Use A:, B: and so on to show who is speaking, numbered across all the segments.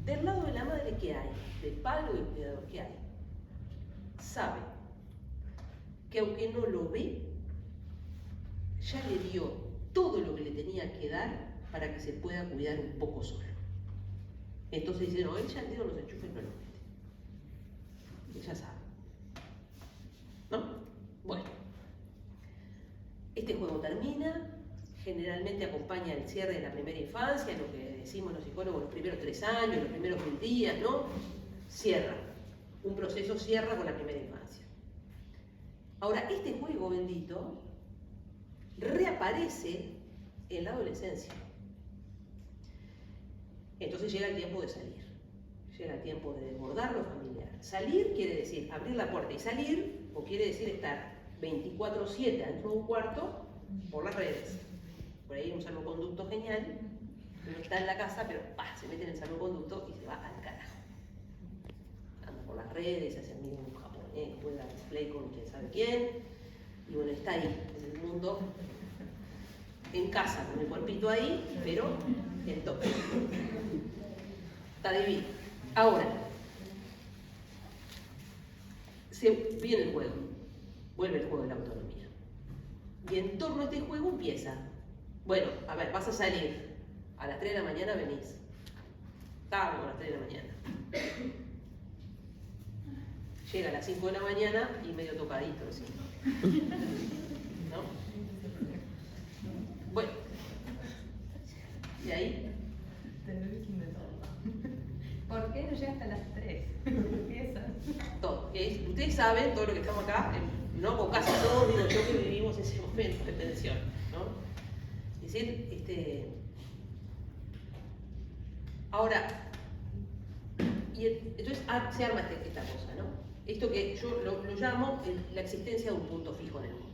A: Del lado de la madre, ¿qué hay? Del padre o del cuidador, ¿qué hay? Sabe que aunque no lo ve, ya le dio todo lo que le tenía que dar para que se pueda cuidar un poco solo. Entonces dice, no, él ya el dedo los enchufes no los mete. Él ya sabe. ¿No? Bueno. Este juego termina, generalmente acompaña el cierre de la primera infancia, lo que decimos los psicólogos, los primeros 3 años, los primeros 1000 días, ¿no? Cierra. Un proceso cierra con la primera infancia. Ahora, este juego bendito reaparece en la adolescencia. Entonces llega el tiempo de salir. Llega el tiempo de desbordar lo familiar. Salir quiere decir abrir la puerta y salir, o quiere decir estar 24/7 dentro de un cuarto por las redes. Por ahí un salvoconducto genial, no está en la casa, pero se mete en el salvoconducto y se va al carajo. Anda por las redes, hace amigo un japonés, juega display con quién sabe quién, y bueno, está ahí, en el mundo, en casa, con el cuerpito ahí, pero en todo. Está divino. Ahora, viene el juego, vuelve el juego de la autonomía. Y en torno a este juego empieza. Bueno, a ver, vas a salir. A las 3 de la mañana venís. Estábamos a las 3 de la mañana. Llega a las 5 de la mañana y medio tocadito, ¿sí? ¿No? Bueno. ¿Y ahí?
B: ¿Por qué no llega hasta las 3? Empiezan.
A: Todo. Ustedes saben, todo lo que estamos acá, no, o casi todos, digo yo, que vivimos ese momento de tensión, ¿no? Es decir, ahora, entonces se arma esta cosa, ¿no? Esto que yo lo llamo la existencia de un punto fijo en el mundo.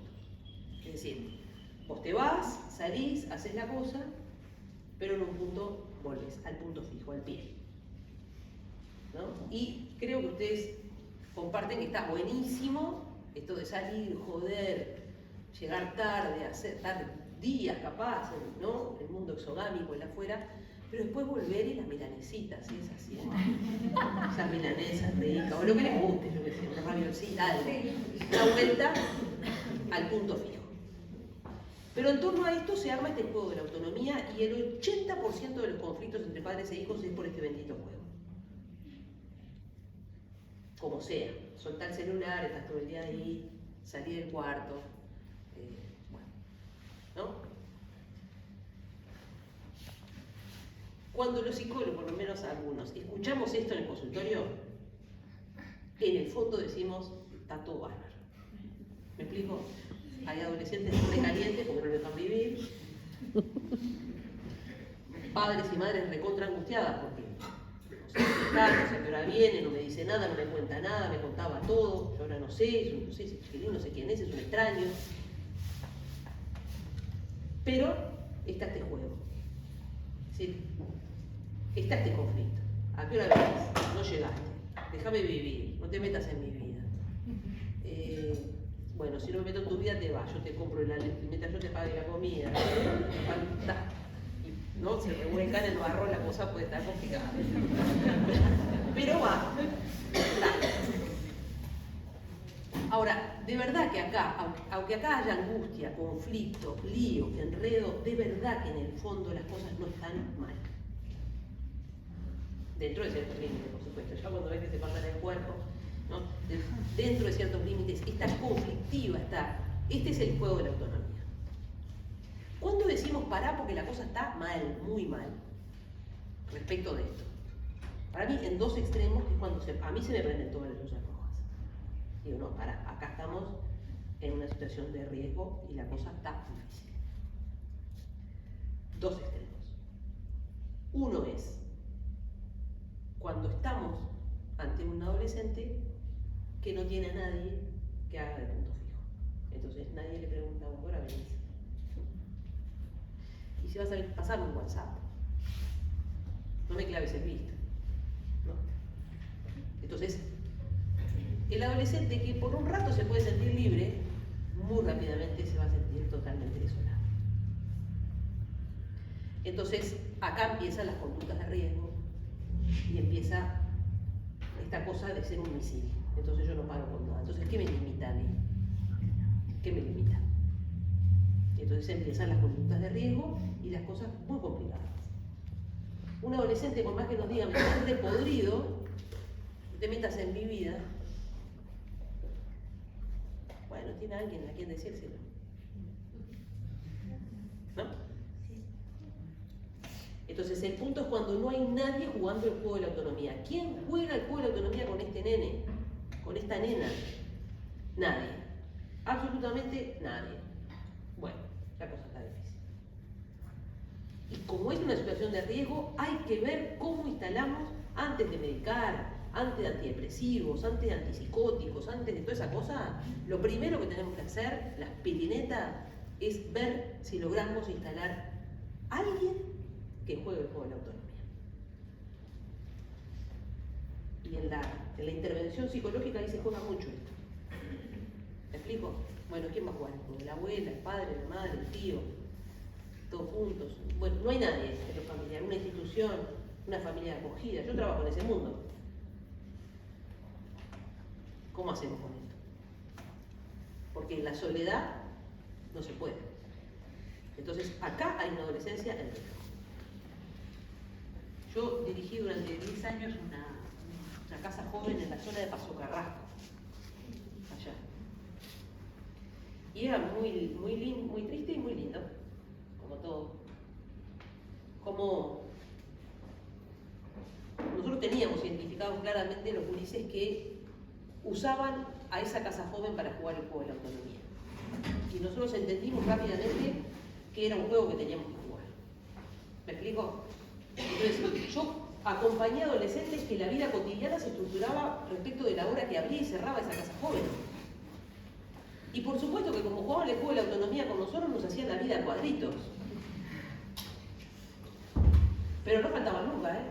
A: Es decir, vos te vas, salís, haces la cosa, pero en un punto volvés al punto fijo, al pie, ¿no? Y creo que ustedes comparten que está buenísimo esto de salir, joder, llegar tarde, estar días capaz, ¿no? El mundo exogámico, el afuera, pero después volver y las milanesitas, ¿sí? Es así, ¿no? Esas milanesas ricas, o lo que les guste, yo que sé, una raviolcita, algo. Una vuelta al punto fijo. Pero en torno a esto se arma este juego de la autonomía y el 80% de los conflictos entre padres e hijos es por este bendito juego. Como sea, soltar el celular, estás todo el día ahí, salir del cuarto, bueno, ¿no? Cuando los psicólogos, por lo menos algunos, escuchamos esto en el consultorio, en el fondo decimos, está todo bárbaro. ¿Me explico? Hay adolescentes muy calientes porque no lo dejan vivir, padres y madres recontra angustiadas porque no sé qué hora viene, no me dice nada, no me cuenta nada, me contaba todo, yo ahora no sé, no sé si es chiquilín, no sé quién es un extraño. Pero está este juego, es decir, está este conflicto. ¿A qué hora venís? No llegaste, déjame vivir, no te metas en mi vida. Bueno, si no me meto en tu vida te vas, yo te compro mientras yo te pague la comida, ¿no? Se revuelcan el barro, la cosa puede estar complicada. Pero va. Ahora, de verdad que acá, aunque acá haya angustia, conflicto, lío, enredo, de verdad que en el fondo las cosas no están mal. Dentro de ciertos límites, por supuesto. Ya cuando ves que se pasan el cuerpo, ¿no? Dentro de ciertos límites, esta conflictiva está. Este es el juego de la autonomía. ¿Cuándo decimos pará porque la cosa está mal, muy mal, respecto de esto? Para mí, en dos extremos, que es cuando a mí se me prenden todas las luces rojas. Digo, no, pará, acá estamos en una situación de riesgo y la cosa está difícil. Dos extremos. Uno es cuando estamos ante un adolescente que no tiene a nadie que haga de punto fijo. Entonces nadie le pregunta, ¿vos ahora venís? Y si vas a pasarme un WhatsApp, no me claves el visto, ¿no? Entonces, el adolescente que por un rato se puede sentir libre, muy rápidamente se va a sentir totalmente desolado. Entonces, acá empiezan las conductas de riesgo y empieza esta cosa de ser un misil. Entonces yo no paro con nada. Entonces, ¿qué me limita a mí? ¿Qué me limita? Entonces empiezan las conductas de riesgo y las cosas muy complicadas. Un adolescente, por más que nos diga, me siento podrido, te metas en mi vida, bueno, tiene alguien a quien decírselo. ¿No? Entonces el punto es cuando no hay nadie jugando el juego de la autonomía. ¿Quién juega el juego de la autonomía con este nene? Con esta nena. Nadie. Absolutamente nadie. Bueno, la cosa está difícil. Y como es una situación de riesgo, hay que ver cómo instalamos, antes de medicar, antes de antidepresivos, antes de antipsicóticos, antes de toda esa cosa, lo primero que tenemos que hacer, las pitinetas, es ver si logramos instalar a alguien que juegue el juego de la autonomía. Y en la intervención psicológica ahí se juega mucho esto. ¿Me explico? Bueno, ¿quién va a jugar? La abuela, el padre, la madre, el tío, todos juntos. Bueno, no hay nadie en lo familiar, una institución, una familia acogida. Yo trabajo en ese mundo. ¿Cómo hacemos con esto? Porque en la soledad no se puede. Entonces, acá hay una adolescencia en riesgo. Yo dirigí durante 10 años una casa joven en la zona de Paso Carrasco, allá. Y era muy triste y muy lindo, como todo. Como nosotros teníamos identificados claramente los gurises que usaban a esa casa joven para jugar el juego de la autonomía. Y nosotros entendimos rápidamente que era un juego que teníamos que jugar. ¿Me explico? Entonces, yo acompañé a adolescentes que la vida cotidiana se estructuraba respecto de la hora que abría y cerraba esa casa joven. Y por supuesto que como jugaban el juego de la autonomía con nosotros, nos hacían la vida a cuadritos. Pero no faltaban nunca, ¿eh?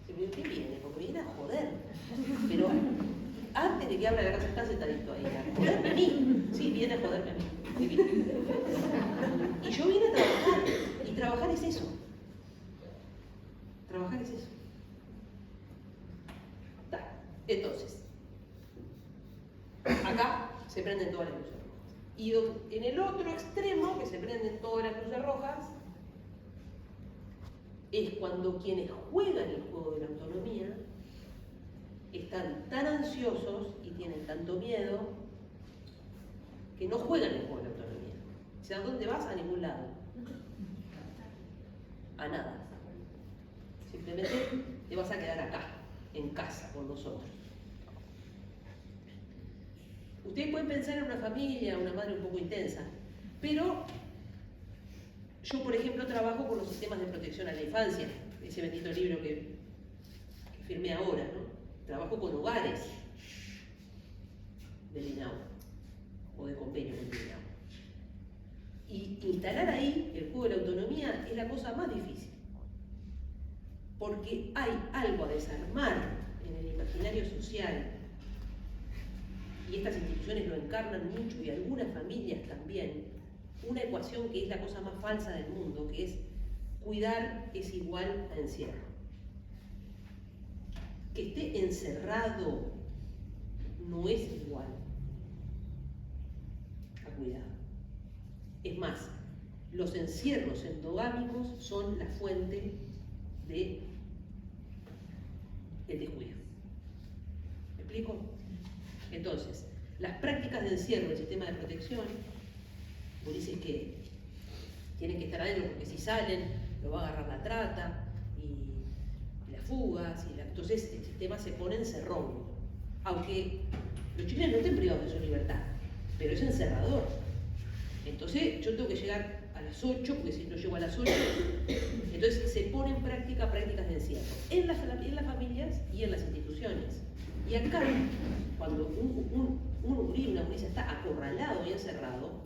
A: ¿Qué viene? Porque viene a joder. Pero antes de que abra la casa está sentadito ahí, a joderme a mí. Sí, viene a joderme a mí. Y yo vine a trabajar. Y trabajar es eso. Trabajar es eso. Entonces, acá se prenden todas las luces rojas. Y en el otro extremo, que se prenden todas las luces rojas, es cuando quienes juegan el juego de la autonomía están tan ansiosos y tienen tanto miedo que no juegan el juego de la autonomía. O sea, ¿a dónde vas? A ningún lado. A nada. Simplemente te vas a quedar acá, en casa, con nosotros. Ustedes pueden pensar en una familia, una madre un poco intensa, pero yo, por ejemplo, trabajo con los sistemas de protección a la infancia, ese bendito libro que firmé ahora, ¿no? Trabajo con hogares del INAU, o de convenio con el INAU. Y instalar ahí el juego de la autonomía es la cosa más difícil, porque hay algo a desarmar en el imaginario social, y estas instituciones lo encarnan mucho, y algunas familias también, una ecuación que es la cosa más falsa del mundo, que es cuidar es igual a encierro. Que esté encerrado no es igual a cuidar. Es más, los encierros endogámicos son la fuente del descuido. ¿Me explico? Entonces, las prácticas de encierro del sistema de protección, dicen que tienen que estar adentro porque si salen lo va a agarrar la trata y las fugas, entonces el sistema se pone encerrón. Aunque los chilenos no estén privados de su libertad, pero es encerrador. Entonces yo tengo que llegar a las 8, porque si no llego a las 8, entonces se ponen en práctica prácticas de encierro en las familias y en las instituciones. Y acá, cuando un gurí, una gurisa está acorralado y encerrado,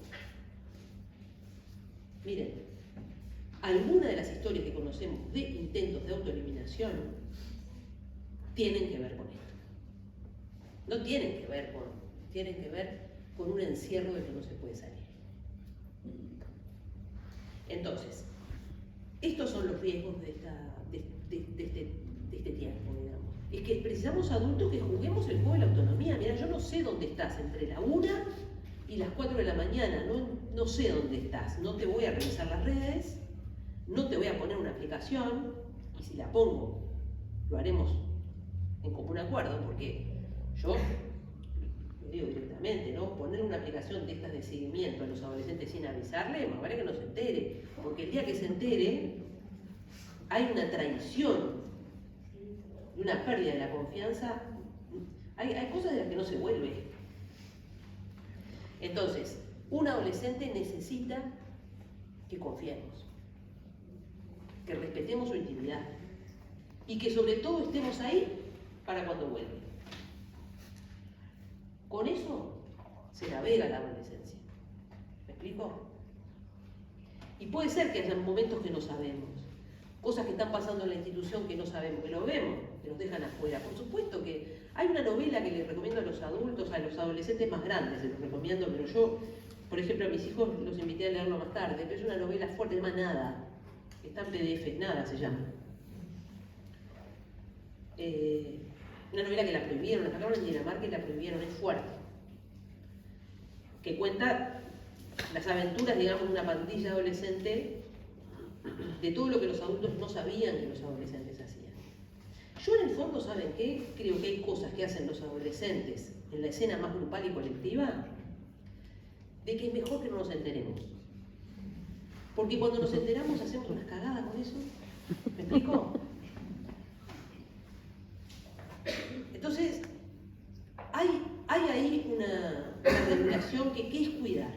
A: miren, algunas de las historias que conocemos de intentos de autoeliminación tienen que ver con esto. No tienen que ver con un encierro del que no se puede salir. Entonces, estos son los riesgos de que precisamos adultos que juguemos el juego de la autonomía. Mira, yo no sé dónde estás entre la 1 y las 4 de la mañana, no sé dónde estás, no te voy a revisar las redes, no te voy a poner una aplicación, y si la pongo, lo haremos en común acuerdo, porque yo lo digo directamente, ¿no? Poner una aplicación de estas de seguimiento a los adolescentes sin avisarle, más vale que no se entere, porque el día que se entere, hay una traición y una pérdida de la confianza. Hay cosas de las que no se vuelve. Entonces, un adolescente necesita que confiemos, que respetemos su intimidad y que sobre todo estemos ahí para cuando vuelve. Con eso se navega la adolescencia. ¿Me explico? Y puede ser que haya momentos que no sabemos, cosas que están pasando en la institución que no sabemos, que lo vemos, que nos dejan afuera. Por supuesto que hay una novela que les recomiendo a los adultos, a los adolescentes más grandes, se los recomiendo, pero yo, por ejemplo, a mis hijos los invité a leerlo más tarde, pero es una novela fuerte, se llama Nada, está en PDF, Nada se llama. Una novela que la prohibieron, la sacaron en Dinamarca y la prohibieron, es fuerte. Que cuenta las aventuras, digamos, de una pandilla adolescente, de todo lo que los adultos no sabían que los adolescentes hacían. Yo en el fondo, ¿saben qué? Creo que hay cosas que hacen los adolescentes en la escena más grupal y colectiva, de que es mejor que no nos enteremos. Porque cuando nos enteramos hacemos unas cagadas con eso. ¿Me explico? Entonces, hay ahí una regulación que es cuidar.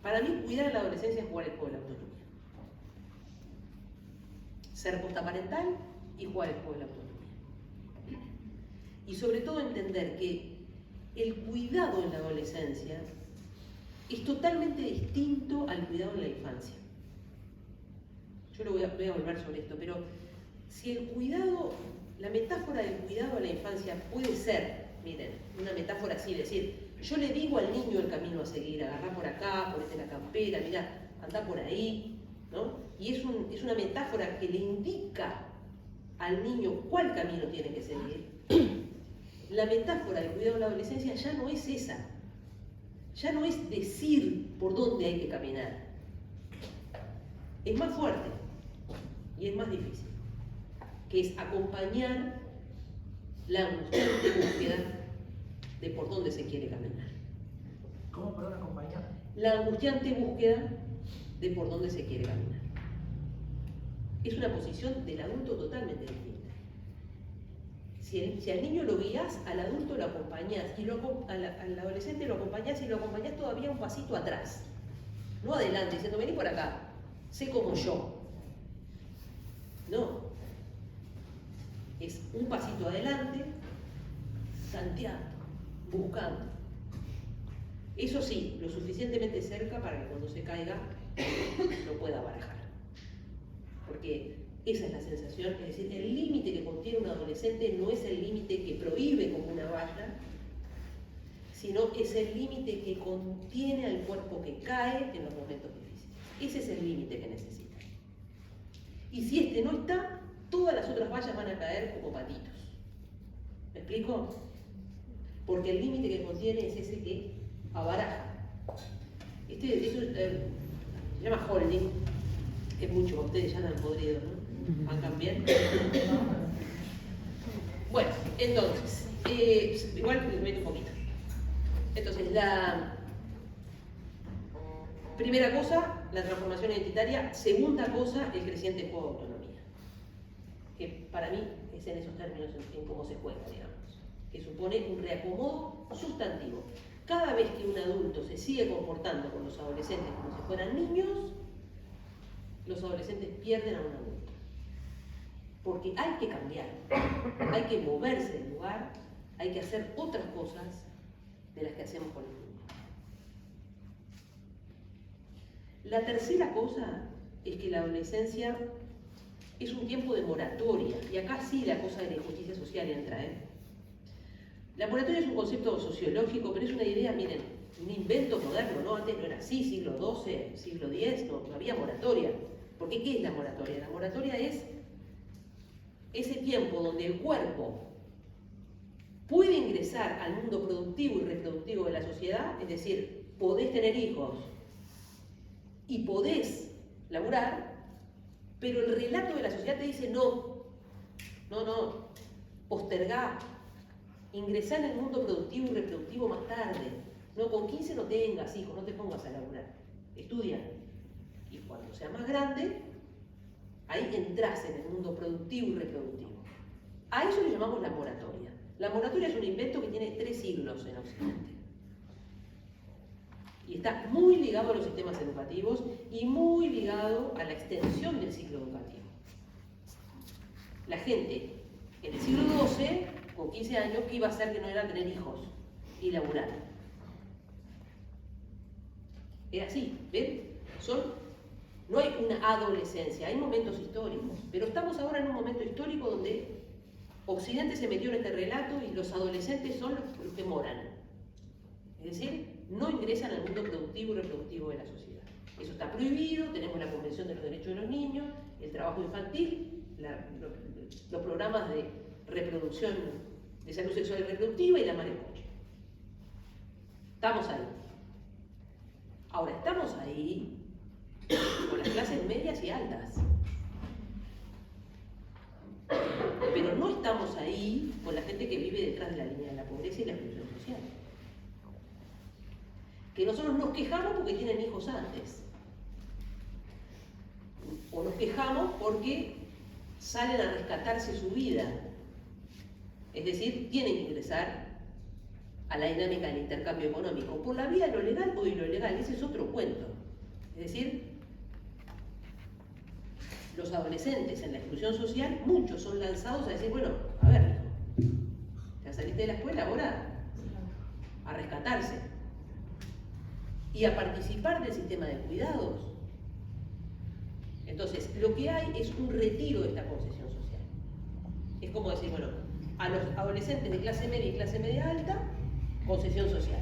A: Para mí, cuidar a la adolescencia es jugar el juego de la autonomía. Ser postaparental y jugar el juego de la autonomía. Y sobre todo entender que el cuidado en la adolescencia es totalmente distinto al cuidado en la infancia. Yo lo voy a volver sobre esto, pero si el cuidado, la metáfora del cuidado a la infancia puede ser, miren, una metáfora así, decir, yo le digo al niño el camino a seguir, agarrá por acá, ponete la campera, mirá, andá por ahí, ¿no? Y es una metáfora que le indica al niño cuál camino tiene que seguir. La metáfora del cuidado de la adolescencia ya no es esa. Ya no es decir por dónde hay que caminar. Es más fuerte y es más difícil, que es acompañar la angustiante búsqueda de por dónde se quiere caminar.
C: ¿Cómo, perdón, acompañar?
A: La angustiante búsqueda de por dónde se quiere caminar. Es una posición del adulto totalmente distinta. Si al niño lo guías, al adulto lo acompañás, y al adolescente lo acompañás y lo acompañás todavía un pasito atrás. No adelante, diciendo, vení por acá, sé como yo. No. Es un pasito adelante, tanteando, buscando. Eso sí, lo suficientemente cerca para que cuando se caiga lo pueda barajar. Porque esa es la sensación, es decir, el límite que contiene un adolescente no es el límite que prohíbe como una valla, sino es el límite que contiene al cuerpo que cae en los momentos difíciles. Ese es el límite que necesita. Y si este no está, todas las otras vallas van a caer como patitos. ¿Me explico? Porque el límite que contiene es ese que abaraja. Esto se llama holding, que es mucho, ustedes ya lo han podrido, ¿no? ¿Van cambiar? Bueno, entonces, igual les meto un poquito. Entonces, la primera cosa, la transformación identitaria. Segunda cosa, el creciente juego de autonomía. Que para mí es en esos términos en cómo se juega, digamos. Que supone un reacomodo sustantivo. Cada vez que un adulto se sigue comportando con los adolescentes como si fueran niños, los adolescentes pierden a un adulto. Porque hay que cambiar, hay que moverse del lugar, hay que hacer otras cosas de las que hacemos con el niño. La tercera cosa es que la adolescencia es un tiempo de moratoria, y acá sí la cosa de la injusticia social entra, ¿eh? La moratoria es un concepto sociológico, pero es una idea, miren, un invento moderno, ¿no? Antes no era así, siglo XII, siglo X, no había moratoria. Porque ¿qué es la moratoria? La moratoria es ese tiempo donde el cuerpo puede ingresar al mundo productivo y reproductivo de la sociedad, es decir, podés tener hijos y podés laburar, pero el relato de la sociedad te dice no, postergá, ingresá en el mundo productivo y reproductivo más tarde. No, con 15 no tengas hijos, no te pongas a laburar, estudia. Y cuando seas más grande, ahí entras en el mundo productivo y reproductivo. A eso le llamamos la moratoria. La moratoria es un invento que tiene 3 siglos en Occidente. Y está muy ligado a los sistemas educativos y muy ligado a la extensión del ciclo educativo. La gente en el siglo XII, con 15 años, ¿qué iba a hacer que no era tener hijos y laburar? Era así, ¿ven? No hay una adolescencia, hay momentos históricos, pero estamos ahora en un momento histórico donde Occidente se metió en este relato y los adolescentes son los que moran. Es decir, no ingresan al mundo productivo y reproductivo de la sociedad. Eso está prohibido, tenemos la Convención de los Derechos de los Niños, el trabajo infantil, los programas de reproducción, de salud sexual y reproductiva y la mariposa. Estamos ahí. Ahora, estamos ahí con las clases medias y altas. Pero no estamos ahí con la gente que vive detrás de la línea de la pobreza y la exclusión social. Que nosotros nos quejamos porque tienen hijos antes. O nos quejamos porque salen a rescatarse su vida. Es decir, tienen que ingresar a la dinámica del intercambio económico. Por la vía de lo legal o de lo ilegal, ese es otro cuento. Es decir, los adolescentes en la exclusión social, muchos son lanzados a decir, bueno, a ver, hijo, ya saliste de la escuela, ahora a rescatarse y a participar del sistema de cuidados. Entonces, lo que hay es un retiro de esta concesión social. Es como decir, bueno, a los adolescentes de clase media y clase media alta, concesión social.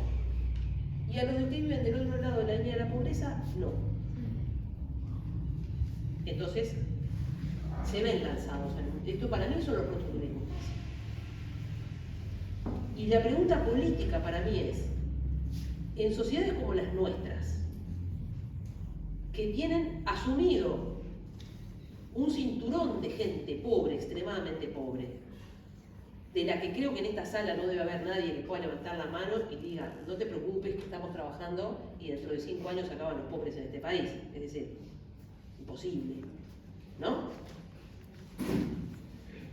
A: Y a los que viven del otro lado de la línea de la pobreza, no. Entonces, se ven lanzados. Esto para mí son los rostros de la injusticia. Y la pregunta política para mí es, en sociedades como las nuestras, que tienen asumido un cinturón de gente pobre, extremadamente pobre, de la que creo que en esta sala no debe haber nadie que pueda levantar la mano y diga, no te preocupes que estamos trabajando y dentro de 5 años se acaban los pobres en este país. Es decir, imposible, ¿no?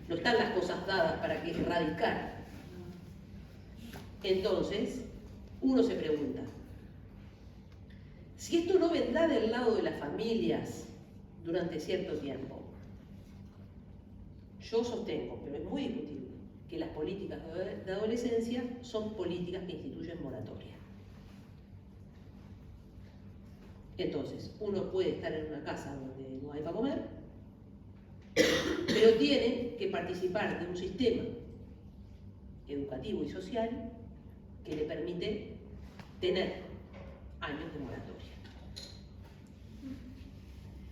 A: No están las cosas dadas para que erradicar. Entonces, uno se pregunta, si esto no vendrá del lado de las familias durante cierto tiempo, yo sostengo, pero es muy discutible, que las políticas de adolescencia son políticas que instituyen moratoria. Entonces, uno puede estar en una casa donde no hay para comer, pero tiene que participar de un sistema educativo y social que le permite tener años de moratoria.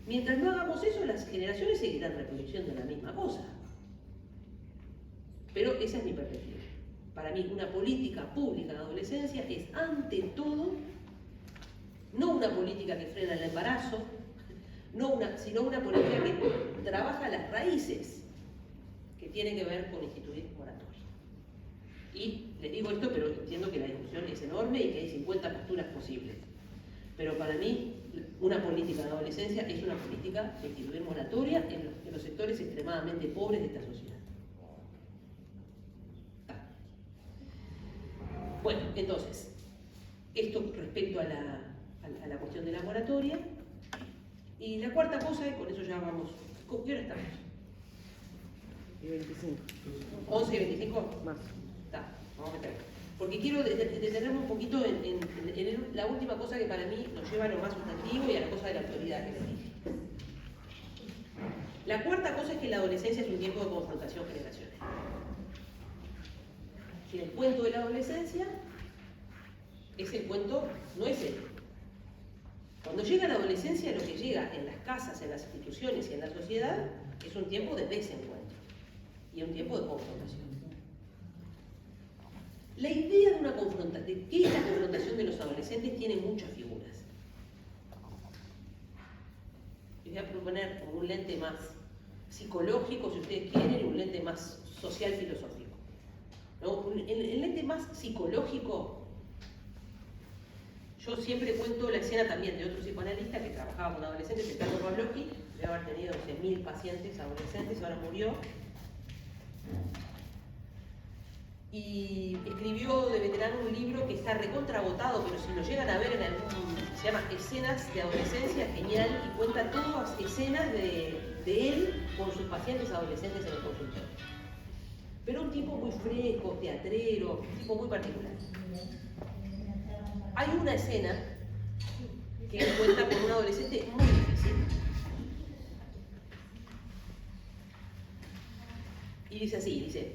A: Mientras no hagamos eso, las generaciones seguirán reproduciendo la misma cosa. Pero esa es mi perspectiva. Para mí, una política pública de adolescencia es, ante todo, no una política que frena el embarazo, sino una política que trabaja las raíces, que tiene que ver con instituir moratoria. Y les digo esto, pero entiendo que la discusión es enorme y que hay 50 posturas posibles. Pero para mí, una política de adolescencia es una política de instituir moratoria en los sectores extremadamente pobres de esta sociedad. Bueno, entonces, esto respecto a la cuestión de la moratoria. Y la cuarta cosa, y con eso ya vamos. ¿Qué hora estamos?
D: Y 25.
A: 11 y 25.
D: Más.
A: Está, vamos a meter. Porque quiero detenerme un poquito en la última cosa que para mí nos lleva a lo más sustantivo y a la cosa de la autoridad que les dije. La cuarta cosa es que la adolescencia es un tiempo de confrontación generacional. El cuento de la adolescencia es el cuento, no es el. Cuando llega la adolescencia, lo que llega en las casas, en las instituciones y en la sociedad es un tiempo de desencuentro. y un tiempo de confrontación. La idea de una confrontación, de qué es la confrontación de los adolescentes, tiene muchas figuras. Les voy a proponer como un lente más psicológico, si ustedes quieren, y un lente más social filosófico. ¿No? El lente más psicológico, yo siempre cuento la escena también de otro psicoanalista que trabajaba con adolescentes, el Carlos Pavlovsky, debe haber tenido 10.000 pacientes adolescentes, ahora murió. Y escribió de veterano un libro que está recontragotado, pero si lo llegan a ver en algún, se llama Escenas de Adolescencia, genial, y cuenta todas escenas de él con sus pacientes adolescentes en el consultorio. Pero un tipo muy fresco, teatrero, un tipo muy particular. Hay una escena que él cuenta con un adolescente muy difícil. Y dice así, dice,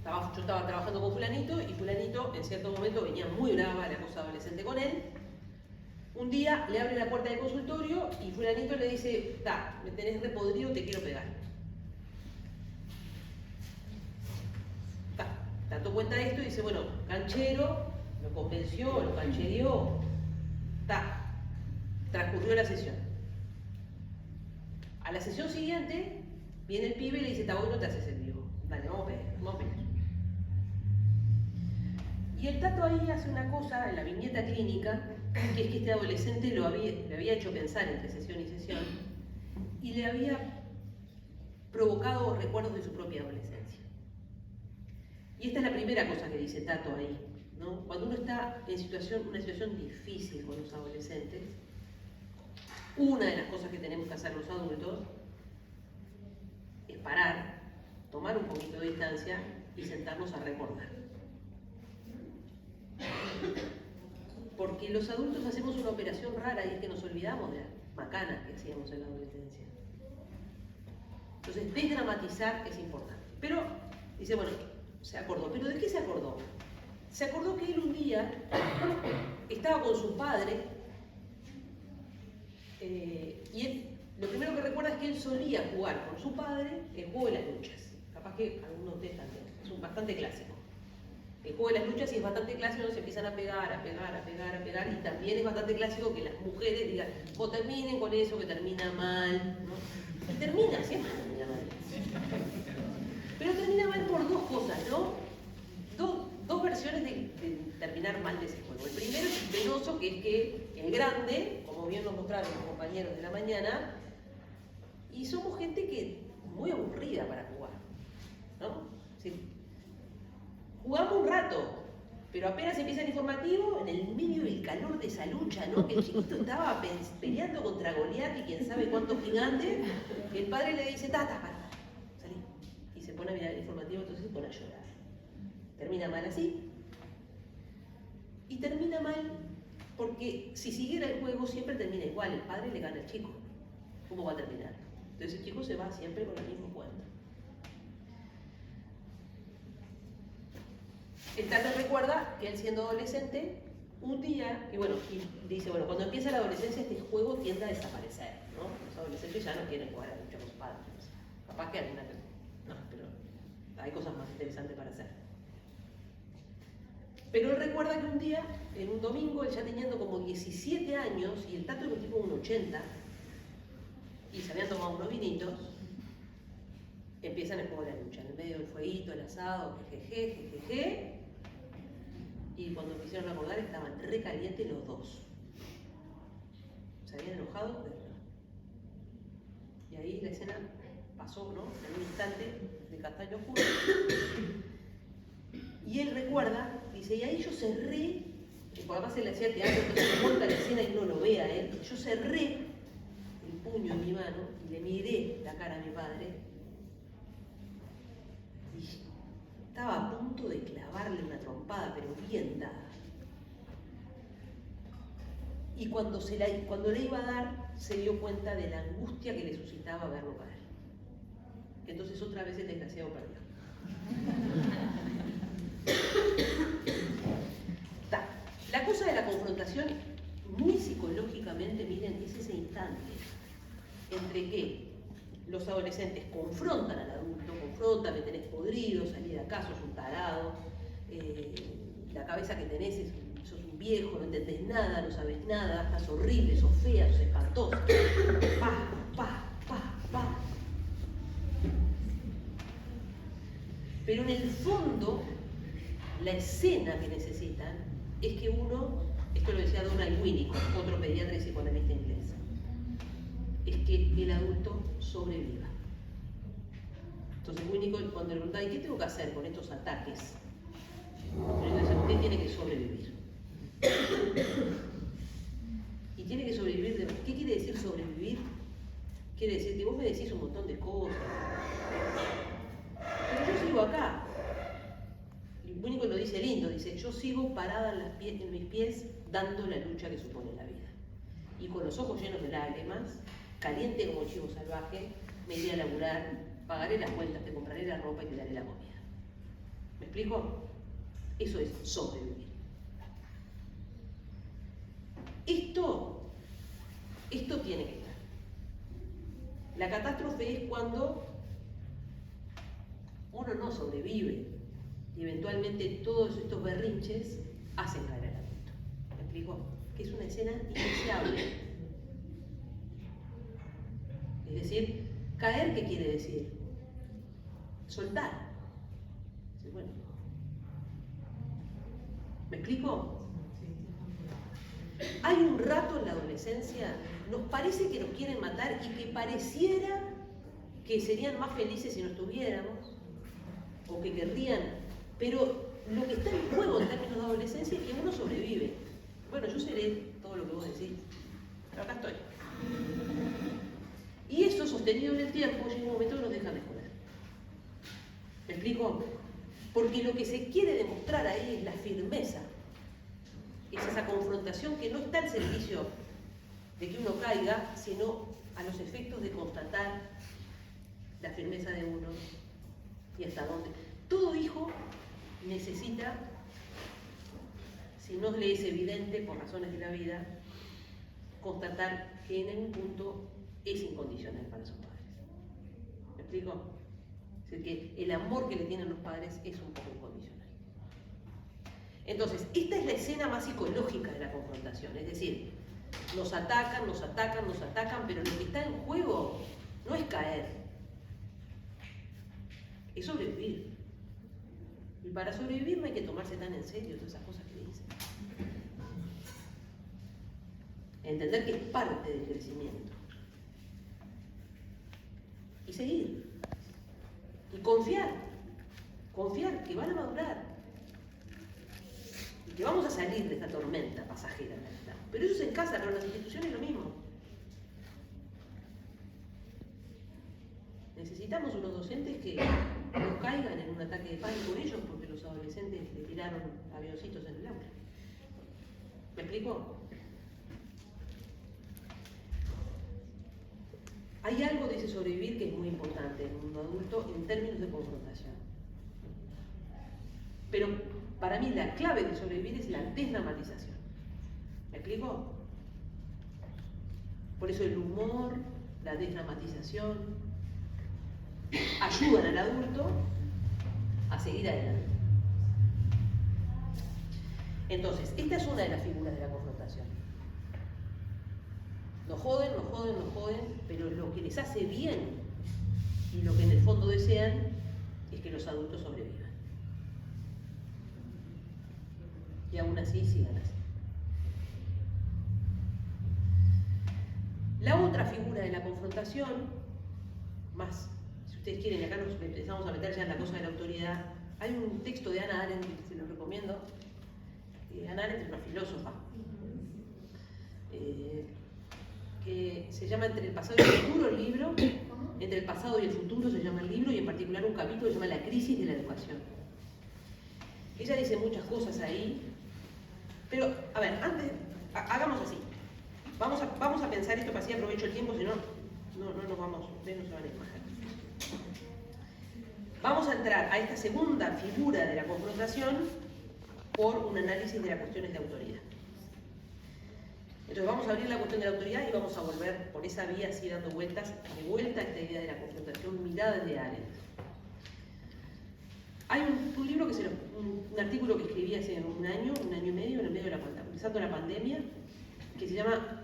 A: yo estaba trabajando con fulanito y fulanito en cierto momento venía muy brava la cosa adolescente con él. Un día le abre la puerta del consultorio y fulanito le dice, me tenés repodrido, te quiero pegar. Tanto cuenta esto y dice, bueno, canchero, lo convenció, lo canchereó. Transcurrió la sesión. A la sesión siguiente viene el pibe y le dice, hoy no te haces el vivo. Dale, vamos a pelear. Y el Tato ahí hace una cosa en la viñeta clínica, que es que este adolescente le había hecho pensar entre sesión y sesión y le había provocado recuerdos de su propia adolescencia. Y esta es la primera cosa que dice Tato ahí, ¿no? Cuando uno está en una situación difícil con los adolescentes, una de las cosas que tenemos que hacer los adultos es parar, tomar un poquito de distancia y sentarnos a recordar. Porque los adultos hacemos una operación rara y es que nos olvidamos de las macanas que hacíamos en la adolescencia. Entonces, desdramatizar es importante. Pero, dice, bueno, se acordó. ¿Pero de qué se acordó? Se acordó que él un día estaba con su padre y él, lo primero que recuerda es que él solía jugar con su padre el juego de las luchas. Capaz que algunos de ustedes también. Es un bastante clásico. El juego de las luchas, y es bastante clásico, se empiezan a pegar, y también es bastante clásico que las mujeres digan, terminen con eso que termina mal, ¿no? Y siempre termina mal. Pero termina mal por dos cosas, ¿no? Dos versiones de terminar mal de ese juego. El primero es penoso, que es que el grande, como bien nos mostraron los compañeros de la mañana, y somos gente que muy aburrida para jugar, ¿no? Sí. Jugamos un rato, pero apenas empieza el informativo, en el medio del calor de esa lucha, ¿no? Que el chiquito estaba peleando contra Goliat y quién sabe cuántos gigantes, el padre le dice, para, salí. Y se pone a mirar el informativo, entonces se pone a llorar. Termina mal así. Y termina mal porque si siguiera el juego siempre termina igual, el padre le gana al chico. ¿Cómo va a terminar? Entonces el chico se va siempre con el mismo cuento. El Tato recuerda que él siendo adolescente, un día, y dice, cuando empieza la adolescencia este juego tiende a desaparecer, ¿no? Los adolescentes ya no quieren jugar a la lucha con sus padres. Capaz que alguna, no, pero hay cosas más interesantes para hacer. Pero él recuerda que un día, en un domingo, él ya teniendo como 17 años, y el Tato era un tipo de un 80, y se habían tomado unos vinitos, empiezan el juego de la lucha, en el medio del fueguito, el asado, jejeje, y cuando me hicieron recordar estaban re calientes los dos. Se habían enojado de verdad. Y ahí la escena pasó, ¿no? En un instante de castaño oscuro. Y él recuerda, dice, y ahí yo cerré, porque además él hacía teatro, entonces se monta la escena y uno lo ve a él, yo cerré el puño en mi mano y le miré la cara a mi padre y estaba a punto de clavarle una trompada, pero bien dada. Y cuando le iba a dar, se dio cuenta de la angustia que le suscitaba verlo caer. Entonces otra vez el desgraciado perdió. La cosa de la confrontación, muy psicológicamente, miren, es ese instante entre que los adolescentes confrontan al adulto, confronta, me tenés podrido, salí de acá, sos un tarado, la cabeza que tenés sos un viejo, no entendés nada, no sabés nada, estás horrible, sos fea, sos espantosa. Pa, pa, pa, pa. Pero en el fondo, la escena que necesitan es que uno, esto lo decía Donald Winnicott, otro pediatra y psicoanalista inglés, es que el adulto sobreviva. Entonces Winnicott, cuando le preguntaba, ¿y qué tengo que hacer con estos ataques? Entonces, usted tiene que sobrevivir. Y tiene que sobrevivir. ¿Qué quiere decir sobrevivir? Quiere decir que vos me decís un montón de cosas, pero yo sigo acá. Y Winnicott lo dice lindo, dice, yo sigo parada en mis pies dando la lucha que supone la vida. Y con los ojos llenos de lágrimas, caliente como chivo salvaje, me iré a laburar, pagaré las cuentas, te compraré la ropa y te daré la comida. ¿Me explico? Eso es sobrevivir. Esto tiene que estar. La catástrofe es cuando uno no sobrevive y eventualmente todos estos berrinches hacen caer al adulto. ¿Me explico? Que es una escena indeseable. Es decir, caer, ¿qué quiere decir? Soltar. Bueno, ¿me explico? Hay un rato en la adolescencia, nos parece que nos quieren matar y que pareciera que serían más felices si no estuviéramos, o que querrían, pero lo que está en juego en términos de adolescencia es que uno sobrevive. Bueno, yo seré todo lo que vos decís, pero acá estoy. Y eso sostenido en el tiempo llega un momento que nos deja de joder. ¿Me explico? Porque lo que se quiere demostrar ahí es la firmeza. Es esa confrontación que no está al servicio de que uno caiga, sino a los efectos de constatar la firmeza de uno y hasta dónde. Todo hijo necesita, si no le es evidente por razones de la vida, constatar que en algún punto es incondicional para sus padres. ¿Me explico? Es decir, que el amor que le tienen los padres es un poco incondicional. Entonces, esta es la escena más psicológica de la confrontación, es decir, nos atacan, pero lo que está en juego no es caer, es sobrevivir. Y para sobrevivir no hay que tomarse tan en serio todas esas cosas que dicen. Entender que es parte del crecimiento. Y seguir. Y confiar que van a madurar. Y que vamos a salir de esta tormenta pasajera en la que estamos. Pero eso es en casa, pero en las instituciones es lo mismo. Necesitamos unos docentes que no caigan en un ataque de pánico ellos porque los adolescentes le tiraron avioncitos en el aula. ¿Me explico? Hay algo de ese sobrevivir que es muy importante en un adulto en términos de confrontación. Pero para mí la clave de sobrevivir es la desdramatización. ¿Me explico? Por eso el humor, la desdramatización, ayudan al adulto a seguir adelante. Entonces, esta es una de las figuras de la confrontación. Nos joden, pero lo que les hace bien y lo que en el fondo desean es que los adultos sobrevivan. Y aún así sigan así. La otra figura de la confrontación, más, si ustedes quieren, acá nos empezamos a meter ya en la cosa de la autoridad, hay un texto de Hannah Arendt que se los recomiendo. Hannah Arendt es una filósofa. Que se llama Entre el pasado y el futuro, el libro. Entre el pasado y el futuro se llama el libro, y en particular un capítulo que se llama La crisis de la educación. Ella dice muchas cosas ahí, pero, a ver, antes, hagamos así. Vamos a pensar esto para así aprovecho el tiempo, si no, no nos vamos, ustedes no se van a imaginar. Vamos a entrar a esta segunda figura de la confrontación por un análisis de las cuestiones de autoridad. Entonces vamos a abrir la cuestión de la autoridad y vamos a volver por esa vía así dando vueltas, de vuelta a esta idea de la confrontación mirada desde Arendt. Hay un libro que un artículo que escribí hace un año y medio, en el medio de empezando la pandemia, que se llama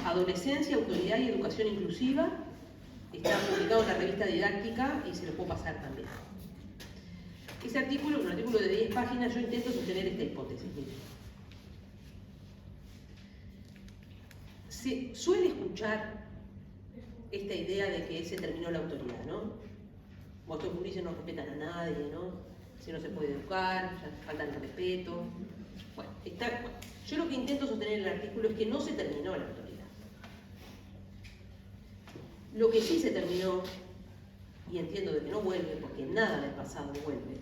A: Adolescencia, Autoridad y Educación Inclusiva. Está publicado en la revista Didáctica y se lo puedo pasar también. Ese artículo, un artículo de 10 páginas, yo intento sostener esta hipótesis. Mire. Se suele escuchar esta idea de que se terminó la autoridad, ¿no? Vosotros gurises no respetan a nadie, ¿no? Si no se puede educar, ya faltan el respeto. Bueno, yo lo que intento sostener en el artículo es que no se terminó la autoridad. Lo que sí se terminó, y entiendo de que no vuelve, porque nada del pasado vuelve,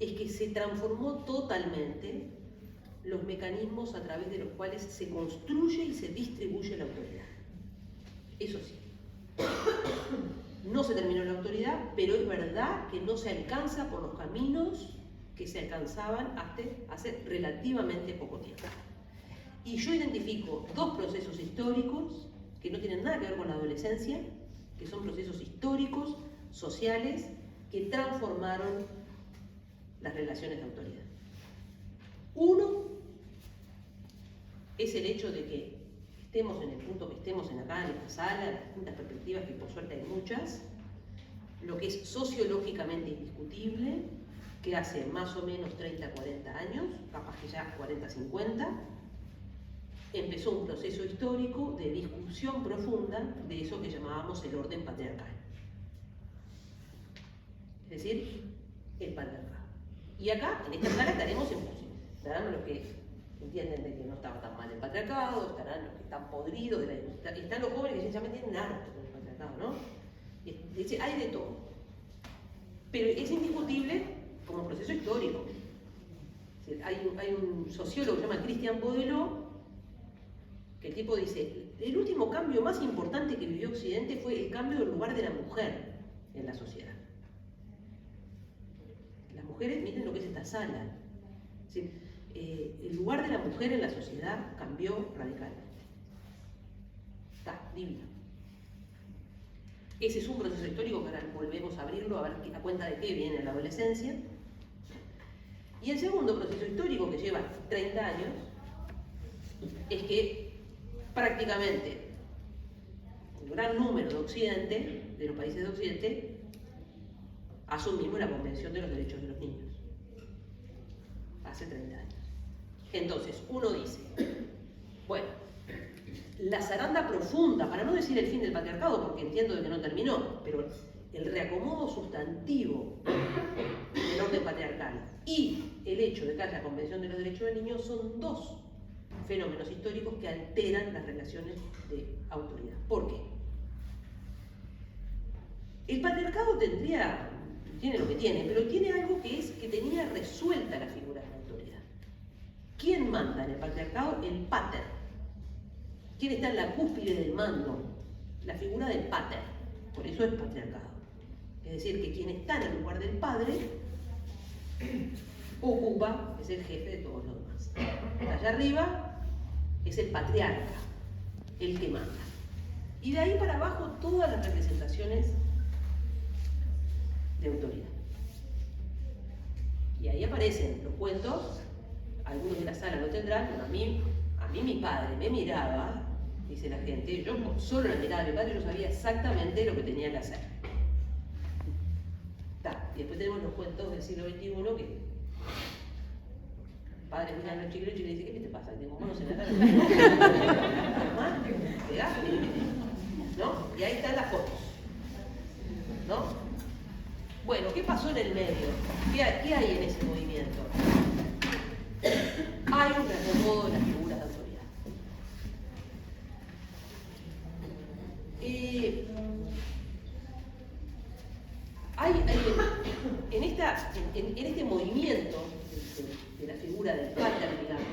A: es que se transformó totalmente los mecanismos a través de los cuales se construye y se distribuye la autoridad. Eso sí. No se terminó la autoridad, pero es verdad que no se alcanza por los caminos que se alcanzaban hasta hace relativamente poco tiempo. Y yo identifico dos procesos históricos que no tienen nada que ver con la adolescencia, que son procesos históricos, sociales, que transformaron las relaciones de autoridad. Uno es el hecho de que estemos en el punto que estemos acá en esta sala, las distintas perspectivas, que por suerte hay muchas, lo que es sociológicamente indiscutible, que hace más o menos 30, 40 años, capaz que ya 40, 50, empezó un proceso histórico de discusión profunda de eso que llamábamos el orden patriarcal. Es decir, el patriarcado. Y acá, en esta sala, estaremos en función. Estarán los que entienden de que no estaba tan mal el patriarcado, estarán los que están podridos, están los jóvenes que sencillamente tienen harto con el patriarcado, ¿no? Es decir, hay de todo. Pero es indiscutible como proceso histórico. Es decir, hay un sociólogo que se llama Christian Baudelot, que el tipo dice, el último cambio más importante que vivió Occidente fue el cambio del lugar de la mujer en la sociedad. Las mujeres, miren lo que es esta sala. Es decir, el lugar de la mujer en la sociedad cambió radicalmente. Está divino. Ese es un proceso histórico que ahora volvemos a abrirlo, a ver a cuenta de qué viene la adolescencia. Y el segundo proceso histórico, que lleva 30 años, es que prácticamente un gran número de Occidente, de los países de Occidente, asumimos la Convención de los Derechos de los Niños. Hace 30 años. Entonces, uno dice, bueno, la zaranda profunda, para no decir el fin del patriarcado, porque entiendo de que no terminó, pero el reacomodo sustantivo del orden patriarcal y el hecho de que haya Convención de los Derechos del Niño son dos fenómenos históricos que alteran las relaciones de autoridad. ¿Por qué? El patriarcado tiene lo que tiene, pero tiene algo que es que tenía resuelta la figura de la autoridad. ¿Quién manda en el patriarcado? El pater. ¿Quién está en la cúspide del mando? La figura del pater. Por eso es patriarcado. Es decir, que quien está en el lugar del padre ocupa, es el jefe de todos los demás. Allá arriba es el patriarca, el que manda. Y de ahí para abajo todas las representaciones de autoridad. Y ahí aparecen los cuentos, algunos de la sala lo tendrán, pero a mí mi padre me miraba, dice la gente, yo solo la mirada de mi padre yo sabía exactamente lo que tenía que hacer. Y después tenemos los cuentos del siglo XXI que padres miran a los chiquitos y le dicen, ¿qué te pasa? Tengo monos en la cara. ¿No? Y ahí están las fotos. ¿No? Bueno, ¿qué pasó en el medio? ¿Qué hay en ese movimiento? Hay un reacomodo de las figuras de autoridad. En este movimiento de la figura del pater, digamos,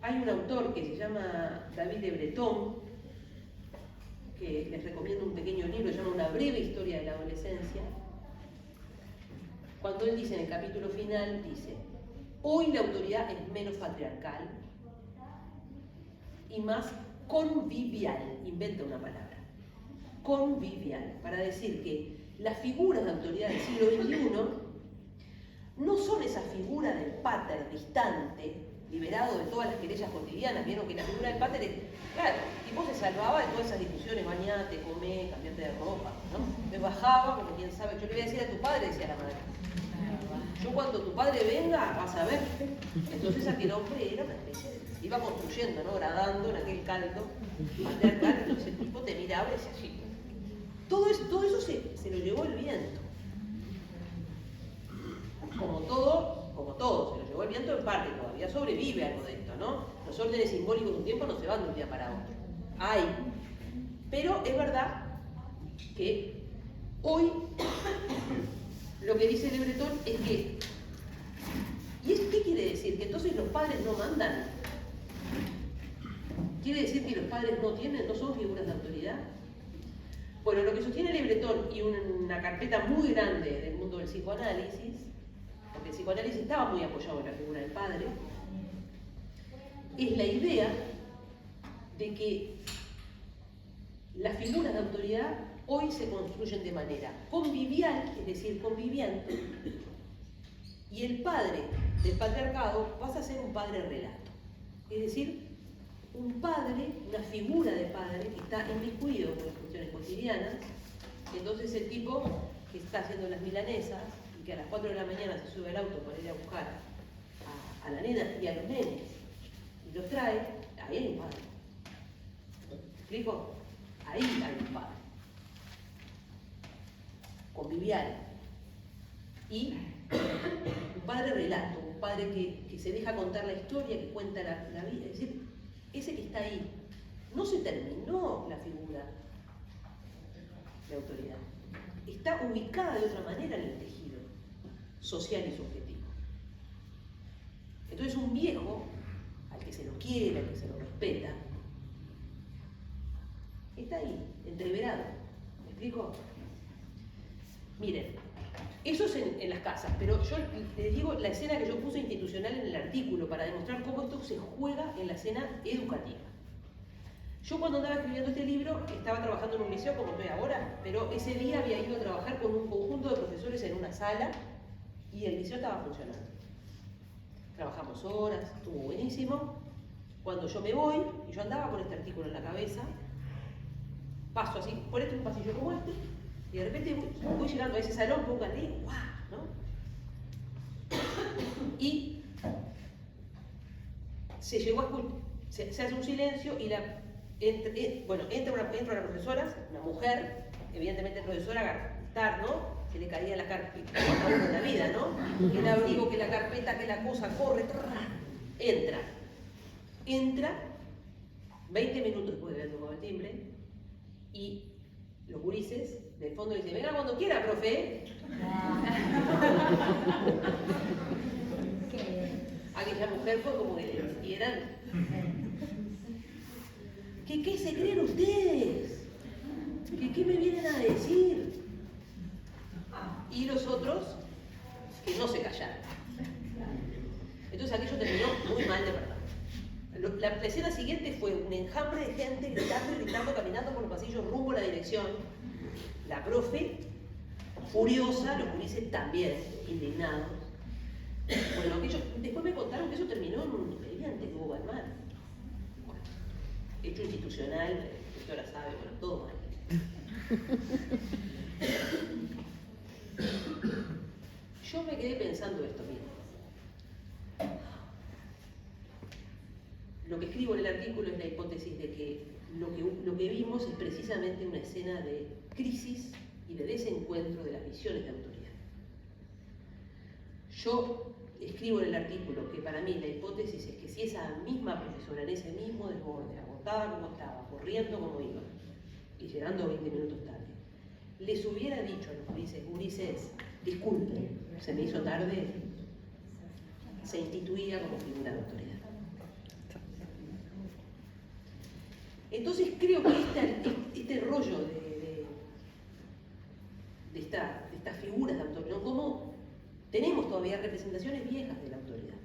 A: hay un autor que se llama David de Breton, que les recomiendo un pequeño libro, se llama Una breve historia de la adolescencia. Cuando él dice en el capítulo final, dice, hoy la autoridad es menos patriarcal y más convivial, inventa una palabra. convivial, para decir que las figuras de autoridad del siglo XXI no son esa figura del pater distante, liberado de todas las querellas cotidianas. Vieron que la figura del pater es, claro, el tipo se salvaba de todas esas discusiones, bañate, comé, cambiarte de ropa, ¿no? Me bajaba como quien sabe, yo le voy a decir a tu padre, decía la madre. Yo cuando tu padre venga, vas a ver. Entonces aquel hombre era una especie de, iba construyendo, ¿no? Gradando en aquel caldo, patriarcal, entonces el tipo te miraba y decía así. Todo eso se lo llevó el viento. Como todo, se lo llevó el viento en parte, todavía sobrevive algo de esto, ¿no? Los órdenes simbólicos de un tiempo no se van de un día para otro. Hay. Pero es verdad que hoy lo que dice Le Breton es que, ¿y eso qué quiere decir? ¿Que entonces los padres no mandan? ¿Quiere decir que los padres no son figuras de autoridad? Bueno, lo que sostiene Le Breton y una carpeta muy grande del mundo del psicoanálisis, porque el psicoanálisis estaba muy apoyado en la figura del padre, es la idea de que las figuras de autoridad hoy se construyen de manera convivial, es decir, conviviente, y el padre del patriarcado pasa a ser un padre relato, es decir, un padre, una figura de padre que está inmiscuido con las cuestiones cotidianas. Entonces el tipo que está haciendo las milanesas y que a las 4 de la mañana se sube al auto para ir a buscar a la nena y a los nenes y los trae, ahí hay un padre. ¿Me explico? Ahí hay un padre. Convivial. Y un padre relato, un padre que se deja contar la historia, que cuenta la vida. Es decir, ese que está ahí. No se terminó la figura de autoridad. Está ubicada de otra manera en el tejido social y subjetivo. Entonces un viejo, al que se lo quiere, al que se lo respeta, está ahí, entreverado. ¿Me explico? Miren, eso es en las casas, pero yo les digo la escena que yo puse institucional en el artículo para demostrar cómo esto se juega en la escena educativa. Yo cuando andaba escribiendo este libro estaba trabajando en un liceo como estoy ahora, pero ese día había ido a trabajar con un conjunto de profesores en una sala y el liceo estaba funcionando. Trabajamos horas, estuvo buenísimo. Cuando yo me voy, y yo andaba con este artículo en la cabeza, paso así, por este un pasillo como este, y de repente voy llegando a ese salón, póngale, ¡guau! ¿No? Y se llegó a escuchar, se hace un silencio y entra una profesora, una mujer, evidentemente profesora, gartar, ¿no? Se le caía la carpeta en la vida, ¿no? Que el abrigo, que la carpeta, que la cosa, corre, entra, 20 minutos después de haber tocado el timbre, y los gurises del fondo le dicen, venga cuando quiera, profe. Aquella mujer fue como que le quieran. ¿Qué se creen ustedes? ¿Qué me vienen a decir? Y los otros, que no se callaron. Entonces aquello terminó muy mal de verdad. La escena siguiente fue un enjambre de gente gritando, caminando por los pasillos rumbo a la dirección. La profe, furiosa, los gurises también, indignados. Bueno, después me contaron que eso terminó en un expediente que hubo al mar. Bueno, hecho institucional, la doctora sabe, bueno, todo mal. Yo me quedé pensando esto, miren. Lo que escribo en el artículo es la hipótesis de que lo que vimos es precisamente una escena de crisis y de desencuentro de las visiones de autoridad. Yo escribo en el artículo que para mí la hipótesis es que si esa misma profesora en ese mismo desborde, agotada como estaba, corriendo como iba y llegando 20 minutos tarde, les hubiera dicho a los gurises, disculpen, se me hizo tarde, se instituía como figura de autoridad. Entonces creo que este rollo de estas figuras de autoridad, como tenemos todavía representaciones viejas de la autoridad.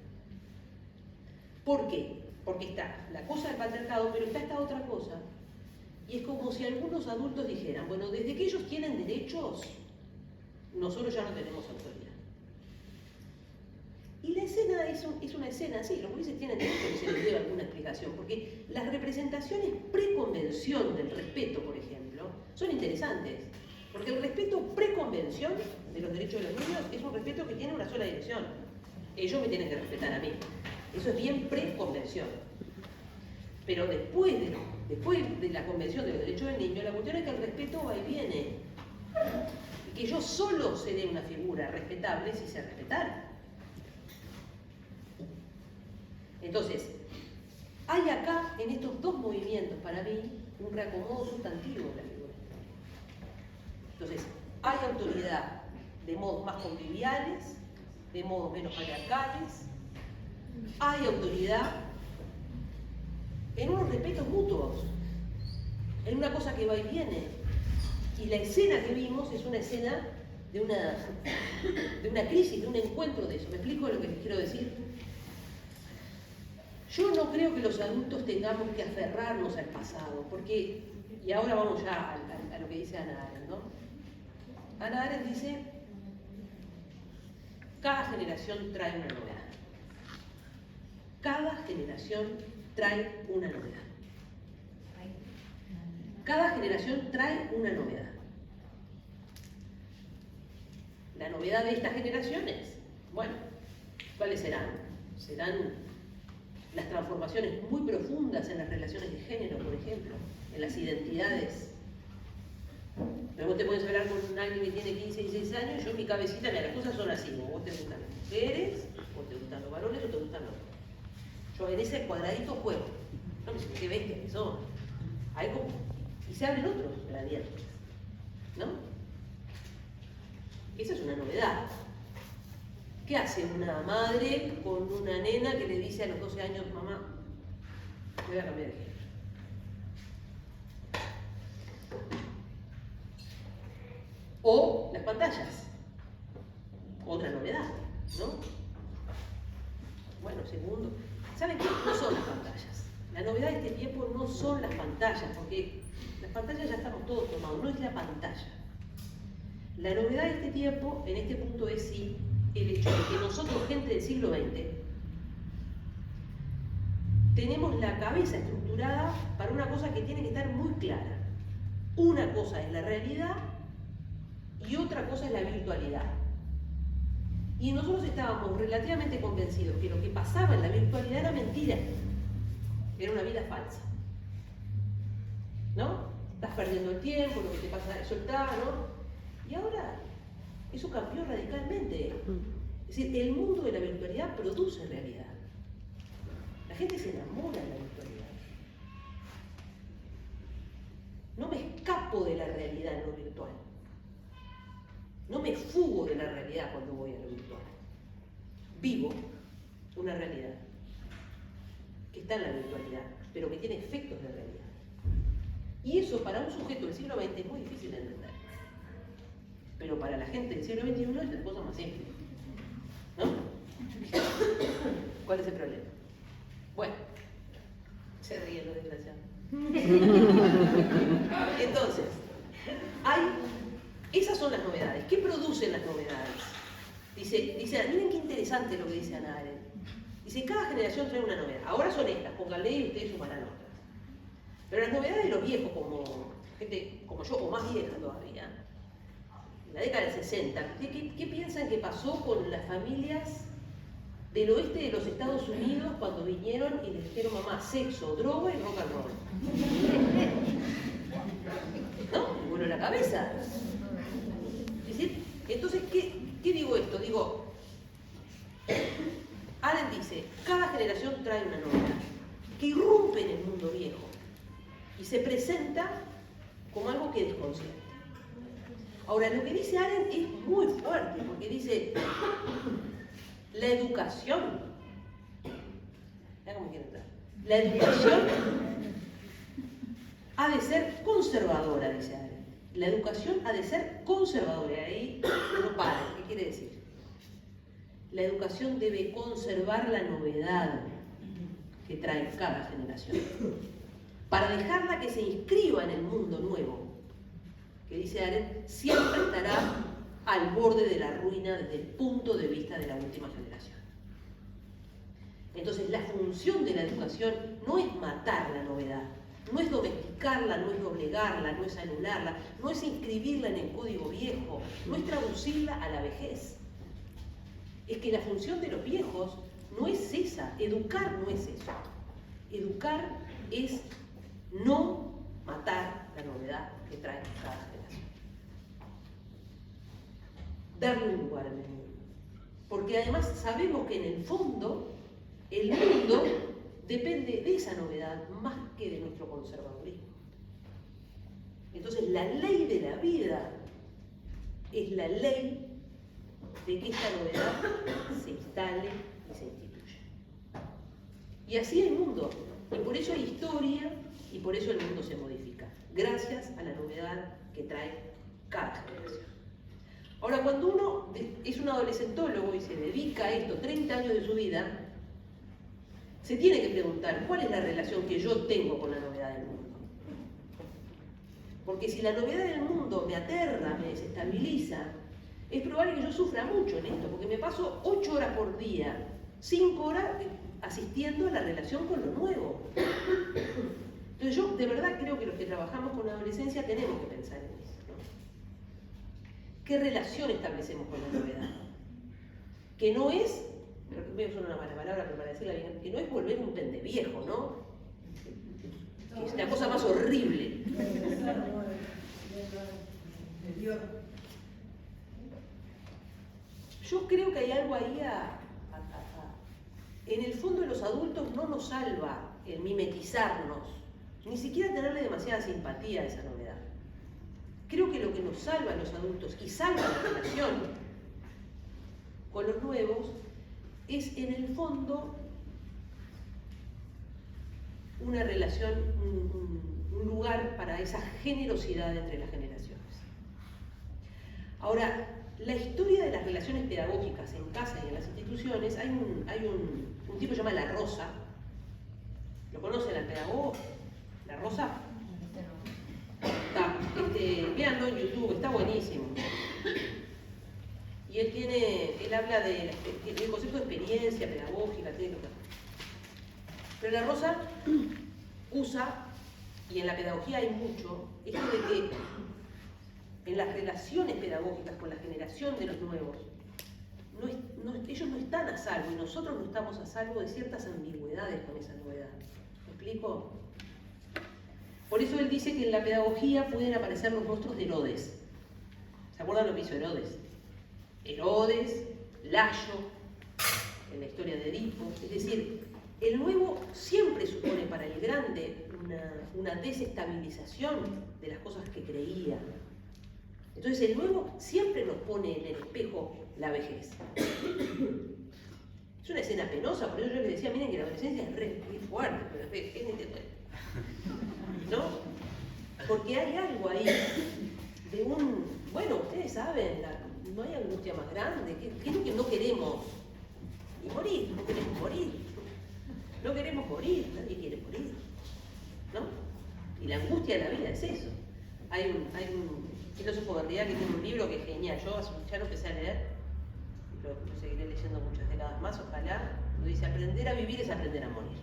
A: ¿Por qué? Porque está la cosa del patriarcado, pero está esta otra cosa. Y y es como si algunos adultos dijeran, bueno, desde que ellos tienen derechos, nosotros ya no tenemos autoridad. Y la escena es una escena, sí, los gurises tienen derecho a que se les dé alguna explicación, porque las representaciones preconvención del respeto, por ejemplo, son interesantes. Porque el respeto preconvención de los derechos de los niños es un respeto que tiene una sola dirección. Ellos me tienen que respetar a mí. Eso es bien preconvención. Pero después de la convención de los derechos del niño, la cuestión es que el respeto va y viene. Y que yo solo seré una figura respetable si se respetara. Entonces, hay acá, en estos dos movimientos, para mí, un reacomodo sustantivo de la figura. Entonces, hay autoridad de modos más conviviales, de modos menos patriarcales, hay autoridad en unos respetos mutuos, en una cosa que va y viene. Y la escena que vimos es una escena de una crisis, de un encuentro de eso. ¿Me explico lo que les quiero decir? Yo no creo que los adultos tengamos que aferrarnos al pasado, porque, y ahora vamos ya a lo que dice Hannah Arendt, ¿no? Hannah Arendt dice, cada generación trae una novedad. Cada generación trae una novedad. Cada generación trae una novedad. La novedad de estas generaciones, bueno, ¿cuáles serán? Serán las transformaciones muy profundas en las relaciones de género, por ejemplo, en las identidades. Luego te puedes hablar con alguien que tiene 15 y 16 años, yo en mi cabecita, mira, las cosas son así, vos te gustan las mujeres, vos te gustan los varones o te gustan los hombres. Yo en ese cuadradito juego. No me sé qué bestias que son. Hay como... Y se abren otros gradientes, ¿no? Esa es una novedad. ¿Qué hace una madre con una nena que le dice a los 12 años, mamá, voy a cambiar de género? O las pantallas. Otra novedad, ¿no? Bueno, segundo. ¿Saben qué? No son las pantallas. La novedad de este tiempo no son las pantallas, porque las pantallas ya estamos todos tomados, no es la pantalla. La novedad de este tiempo, en este punto, es sí el hecho de que nosotros, gente del siglo XX, tenemos la cabeza estructurada para una cosa que tiene que estar muy clara. Una cosa es la realidad y otra cosa es la virtualidad. Y nosotros estábamos relativamente convencidos que lo que pasaba en la virtualidad era mentira, era una vida falsa. ¿No? Estás perdiendo el tiempo, lo que te pasa es soltar, ¿no? Y ahora eso cambió radicalmente. Es decir, el mundo de la virtualidad produce realidad. La gente se enamora de la virtualidad. No me escapo de la realidad en lo virtual. No me fugo de la realidad cuando voy a lo virtual. Vivo una realidad que está en la virtualidad, pero que tiene efectos de realidad. Y eso para un sujeto del siglo XX es muy difícil de entender. Pero para la gente del siglo XXI es la cosa más simple. ¿No? ¿Cuál es el problema? Bueno, se ríen los desgraciados. Entonces, esas son las novedades. ¿Qué producen las novedades? Dice, miren qué interesante lo que dice Hannah Arendt. Dice, cada generación trae una novedad. Ahora son estas, pónganle y ustedes sumarán otras. Pero las novedades de los viejos, como gente como yo, o más vieja todavía, en la década del 60, ¿qué piensan que pasó con las familias del oeste de los Estados Unidos cuando vinieron y les dijeron, mamá, sexo, droga y rock and roll? ¿No? Me voló la cabeza. Es decir, entonces, ¿qué digo esto? Digo, Arendt dice, cada generación trae una novedad que irrumpe en el mundo viejo y se presenta como algo que desconcierta. Ahora, lo que dice Arendt es muy fuerte, porque dice, la educación, mira cómo quiere entrar, la educación ha de ser conservadora, dice Arendt. La educación ha de ser conservadora, y ahí no para. ¿Qué quiere decir? La educación debe conservar la novedad que trae cada generación. para dejarla que se inscriba en el mundo nuevo, que dice Arendt, siempre estará al borde de la ruina desde el punto de vista de la última generación. Entonces, la función de la educación no es matar la novedad, no es domesticarla, no es doblegarla, no es anularla, no es inscribirla en el código viejo, no es traducirla a la vejez. Es que la función de los viejos no es esa, educar no es eso. Educar es no matar la novedad que trae cada generación. Darle un lugar en el mundo. Porque además sabemos que en el fondo, el mundo depende de esa novedad más que de nuestro conservadurismo. Entonces, la ley de la vida es la ley de que esta novedad se instale y se instituya. Y así el mundo. Y por eso hay historia y por eso el mundo se modifica. Gracias a la novedad que trae cada generación. Ahora, cuando uno es un adolescentólogo y se dedica a esto 30 años de su vida, se tiene que preguntar cuál es la relación que yo tengo con la novedad del mundo. Porque si la novedad del mundo me aterra, me desestabiliza, es probable que yo sufra mucho en esto, porque me paso 8 horas por día, 5 horas asistiendo a la relación con lo nuevo. Entonces yo de verdad creo que los que trabajamos con la adolescencia tenemos que pensar en eso, ¿no? ¿Qué relación establecemos con la novedad? Que no es, pero que suena una mala palabra, pero para decirla bien, que no es volver un pendeviejo, ¿no? Que es la cosa más horrible. Yo creo que hay algo ahí en el fondo de los adultos no nos salva el mimetizarnos, ni siquiera tenerle demasiada simpatía a esa novedad. Creo que lo que nos salva a los adultos y salva la relación con los nuevos es en el fondo una relación, un lugar para esa generosidad entre las generaciones. Ahora, la historia de las relaciones pedagógicas en casa y en las instituciones, hay un tipo que se llama La Rosa. ¿Lo conocen al pedagogo? La Rosa. Véanlo en YouTube, está buenísimo. Y él habla del concepto de experiencia pedagógica, pero La Rosa usa, y en la pedagogía hay mucho, esto de que en las relaciones pedagógicas con la generación de los nuevos, ellos no están a salvo y nosotros no estamos a salvo de ciertas ambigüedades con esa novedad. ¿Me explico? Por eso él dice que en la pedagogía pueden aparecer los rostros de Herodes. ¿Se acuerdan lo que hizo Herodes? Herodes, Layo, en la historia de Edipo. Es decir, el nuevo siempre supone para el grande una desestabilización de las cosas que creía. Entonces el nuevo siempre nos pone en el espejo la vejez. Es una escena penosa, por eso yo les decía, miren que la adolescencia es re fuerte, pero ¿qué ni te cuento? ¿No? Porque hay algo ahí de bueno, ustedes saben, no hay angustia más grande, ¿qué es lo que no queremos? Y morir, no queremos morir. No queremos morir, nadie quiere morir, ¿no? Y la angustia de la vida es eso. Hay un filósofo de realidad que tiene un libro que es genial, yo ya lo empecé a leer, lo seguiré leyendo muchas décadas más, ojalá, lo dice, aprender a vivir es aprender a morir.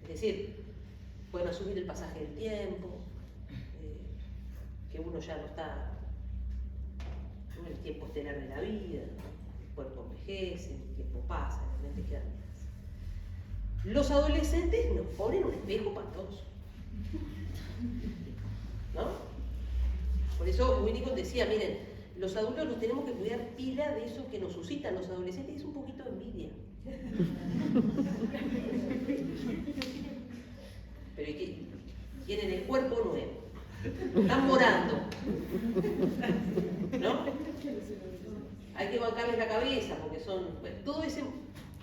A: Es decir, pueden asumir el pasaje del tiempo, que uno ya no está en el tiempo estelar de la vida, el cuerpo envejece, el tiempo pasa, la mente queda atrás. Los adolescentes nos ponen un espejo espantoso, ¿no? Por eso Winnicott decía, miren, los adultos nos tenemos que cuidar pila de eso que nos suscitan los adolescentes, y es un poquito de envidia. Pero tienen el cuerpo nuevo, están morando, ¿no? Hay que bancarles la cabeza porque todo ese.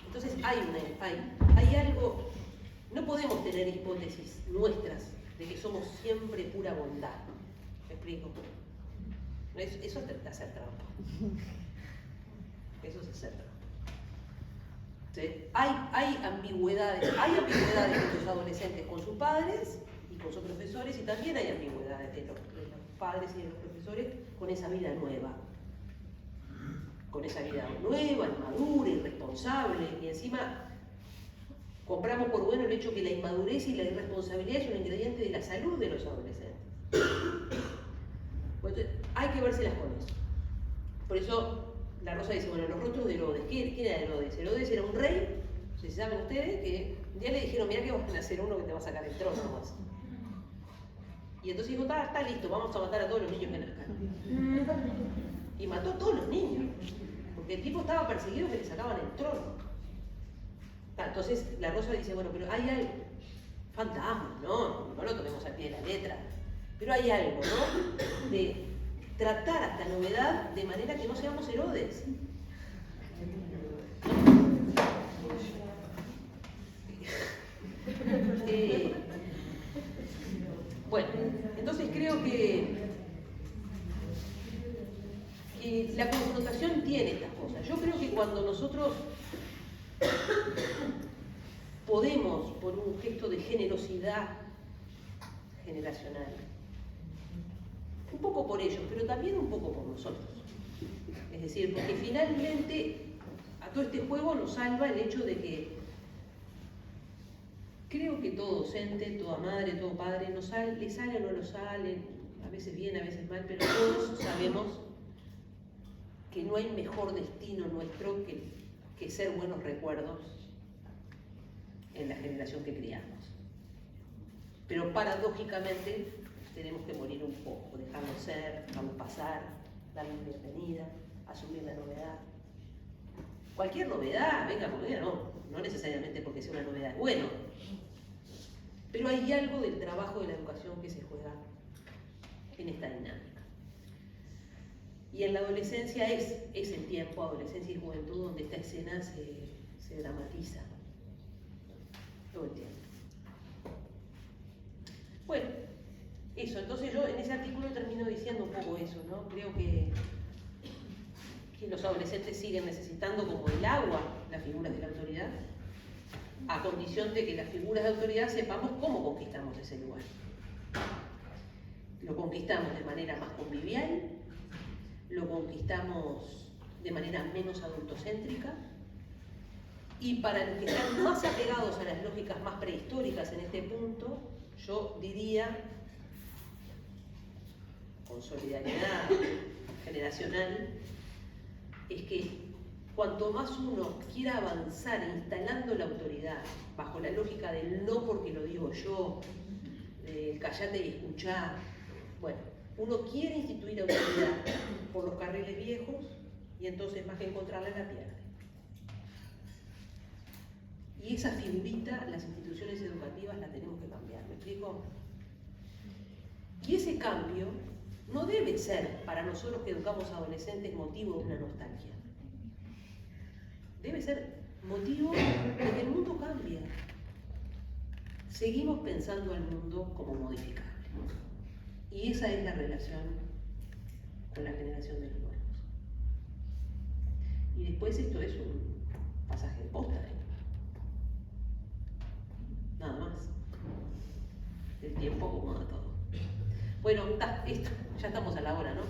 A: Entonces hay algo, no podemos tener hipótesis nuestras de que somos siempre pura bondad. ¿Me explico? Eso es hacer trampa. Eso es hacer trampa. ¿Sí? Hay ambigüedades de los adolescentes con sus padres y con sus profesores, y también hay ambigüedades de los padres y de los profesores con esa vida nueva. Con esa vida nueva, inmadura, irresponsable, y encima compramos por bueno el hecho que la inmadurez y la irresponsabilidad es un ingrediente de la salud de los adolescentes. Bueno, entonces, hay que vérselas con eso. Por eso la Rosa dice, bueno, los rostros de Herodes. ¿Quién era Herodes? Herodes era un rey, no sé si saben ustedes, que un día le dijeron, mira que vas a nacer uno que te va a sacar el trono más. Y entonces dijo, está listo, vamos a matar a todos los niños que nazcan. Y mató a todos los niños, porque el tipo estaba perseguido que le sacaban el trono. Entonces la Rosa dice, bueno, pero hay algo, fantasma, no lo tomemos al pie de la letra, pero hay algo, ¿no? De tratar a esta novedad de manera que no seamos Herodes. Bueno, entonces creo que la confrontación tiene estas cosas. Yo creo que cuando nosotros podemos, por un gesto de generosidad generacional, un poco por ellos, pero también un poco por nosotros. Es decir, porque finalmente a todo este juego nos salva el hecho de que creo que todo docente, toda madre, todo padre, le sale o no lo sale, a veces bien, a veces mal, pero todos sabemos que no hay mejor destino nuestro que ser buenos recuerdos en la generación que criamos. Pero paradójicamente tenemos que morir un poco, dejarlo ser, dejarlo pasar, darle bienvenida, asumir la novedad. Cualquier novedad, venga, porque no necesariamente porque sea una novedad es bueno. Pero hay algo del trabajo de la educación que se juega en esta dinámica. Y en la adolescencia es el tiempo, adolescencia y juventud, donde esta escena se dramatiza todo el tiempo. Bueno, eso, entonces yo en ese artículo termino diciendo un poco eso, ¿no? Creo que los adolescentes siguen necesitando, como el agua, las figuras de la autoridad, a condición de que las figuras de autoridad sepamos cómo conquistamos ese lugar. Lo conquistamos de manera más convivial, lo conquistamos de manera menos adultocéntrica, y para los que están más apegados a las lógicas más prehistóricas en este punto, yo diría, con solidaridad generacional, es que cuanto más uno quiera avanzar instalando la autoridad bajo la lógica del no porque lo digo yo, del callate y escuchá, bueno, uno quiere instituir autoridad por los carriles viejos y entonces más que encontrarla la pierde. Y esa figurita, las instituciones educativas la tenemos que cambiar, ¿me explico? Y ese cambio no debe ser para nosotros que educamos a adolescentes motivo de una nostalgia. Debe ser motivo de que el mundo cambia. Seguimos pensando al mundo como modificable. Y esa es la relación con la generación de los nuevos. Y después esto es un pasaje de posta, ¿eh? Nada más. El tiempo acomoda todo. Bueno, ya estamos a la hora, ¿no?